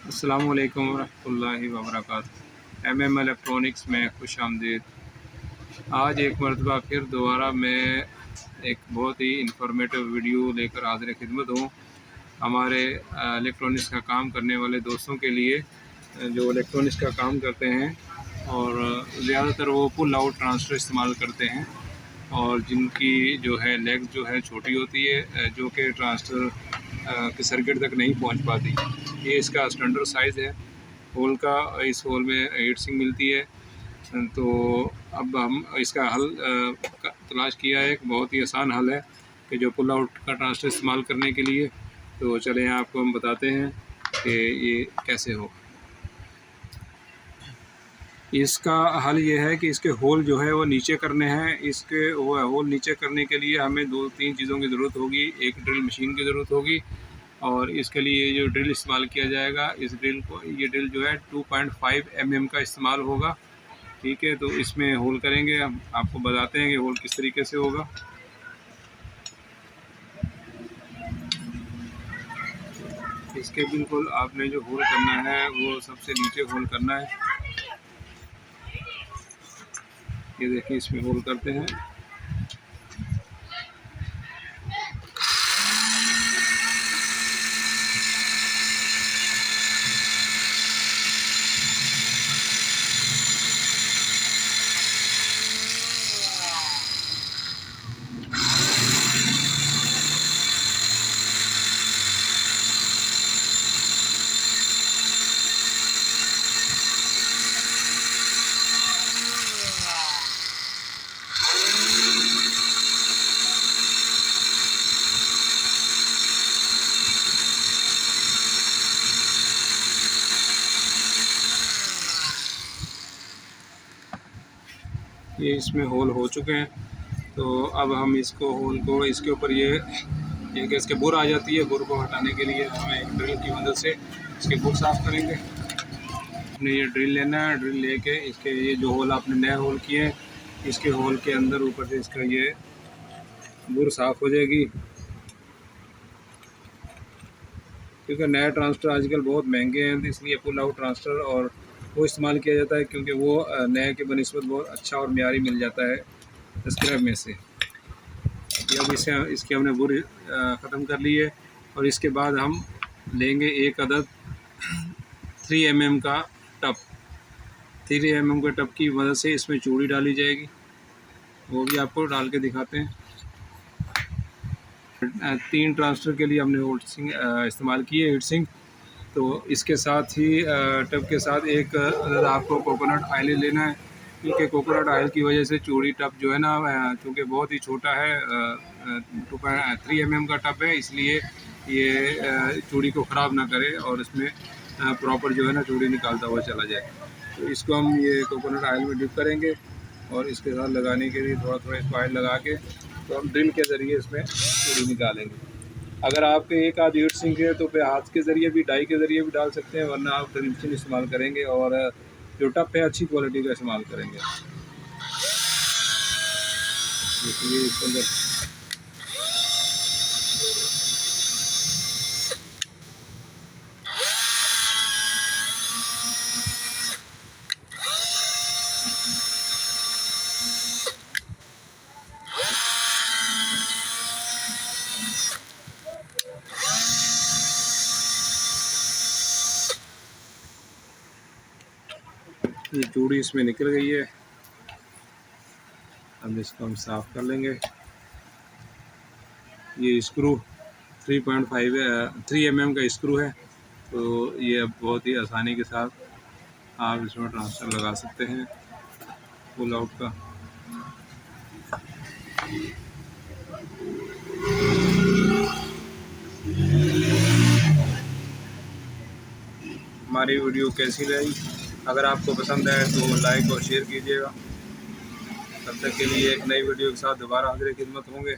अस्सलामु अलैकुम वरहमतुल्लाहि वबरकातुहू। MM इलेक्ट्रॉनिक्स में खुश आमदीद। आज एक मरतबा फिर दोबारा मैं एक बहुत ही इंफॉर्मेटिव वीडियो लेकर हाज़िर खिदमत हूँ हमारे इलेक्ट्रॉनिक्स का काम करने वाले दोस्तों के लिए, जो इलेक्ट्रॉनिक्स का काम करते हैं और ज़्यादातर वो पुल आउट ट्रांसफ़र इस्तेमाल करते हैं और जिनकी जो है लेग जो है छोटी होती है, जो कि ट्रांसफ़र के सर्किट तक नहीं पहुंच पाती। ये इसका स्टैंडर्ड साइज़ है होल का। इस होल में हीट सिंक मिलती है। तो अब हम इसका हल तलाश किया है। एक बहुत ही आसान हल है कि जो पुल आउट का ट्रांसफ़र इस्तेमाल करने के लिए। तो चलें आपको हम बताते हैं कि ये कैसे हो। इसका हल ये है कि इसके होल जो है वो नीचे करने हैं। इसके वो होल नीचे करने के लिए हमें 2-3 चीज़ों की ज़रूरत होगी। एक ड्रिल मशीन की ज़रूरत होगी और इसके लिए जो ड्रिल इस्तेमाल किया जाएगा, इस ड्रिल को, ये ड्रिल जो है 2.5 mm का इस्तेमाल होगा। ठीक है, तो इसमें होल करेंगे। हम आपको बताते हैं कि होल किस तरीके से होगा। इसके बिल्कुल आपने जो होल करना है वो सबसे नीचे होल करना है। ये देखिए, इसमें होल करते हैं। ये इसमें होल हो चुके हैं। तो अब हम इसको होल को इसके ऊपर ये इसके बुर आ जाती है। बुर को हटाने के लिए हमें एक ड्रिल की मदद से इसके बुर साफ़ करेंगे। आपने ये ड्रिल लेना है। ड्रिल लेके इसके ये जो होल आपने नए होल किए हैं, इसके होल के अंदर ऊपर से इसका ये बुर साफ़ हो जाएगी। क्योंकि नया ट्रांसफ़र आजकल बहुत महंगे हैं, तो इसलिए पुल आउट ट्रांसफ़र और वो इस्तेमाल किया जाता है, क्योंकि वो नए के बनिस्बत बहुत अच्छा और म्यारी मिल जाता है स्क्रैप में से। अब इसे इसकी हमने बुर ख़त्म कर ली है और इसके बाद हम लेंगे एक अदद 3 mm का टब। 3 mm के टब की मदद से इसमें चूड़ी डाली जाएगी, वो भी आपको डाल के दिखाते हैं। 3 ट्रांसफ़र के लिए हमने हीट सिंक इस्तेमाल की है, हीट सिंक। तो इसके साथ ही टब के साथ एक आपको कोकोनट ऑयल लेना है, क्योंकि कोकोनट ऑयल की वजह से चूड़ी टब जो है ना, चूँकि बहुत ही छोटा है, 3 mm का टब है, इसलिए ये चूड़ी को ख़राब ना करे और इसमें प्रॉपर जो है ना चूड़ी निकालता हुआ चला जाए। तो इसको हम ये कोकोनट ऑयल में डिप करेंगे और इसके साथ लगाने के लिए थोड़ा थोड़ा इसको ऑयल लगा के तो हम ड्रिल के ज़रिए इसमें चूड़ी निकालेंगे। अगर आपके एक आध हीट सिंक है तो फिर हाथ के ज़रिए भी, डाई के ज़रिए भी डाल सकते हैं, वरना आप ड्रिल मशीन इस्तेमाल करेंगे और जो टप है अच्छी क्वालिटी का इस्तेमाल करेंगे। देखिए इसके अंदर ये चूड़ी इसमें निकल गई है। अब इसको हम साफ़ कर लेंगे। ये स्क्रू 3 mm का स्क्रू है, तो ये अब बहुत ही आसानी के साथ आप इसमें ट्रांसफ़र लगा सकते हैं पुल आउट का। हमारी वीडियो कैसी रही? अगर आपको पसंद आए तो लाइक और शेयर कीजिएगा। तब तक के लिए एक नई वीडियो के साथ दोबारा हाज़िर खिदमत होंगे।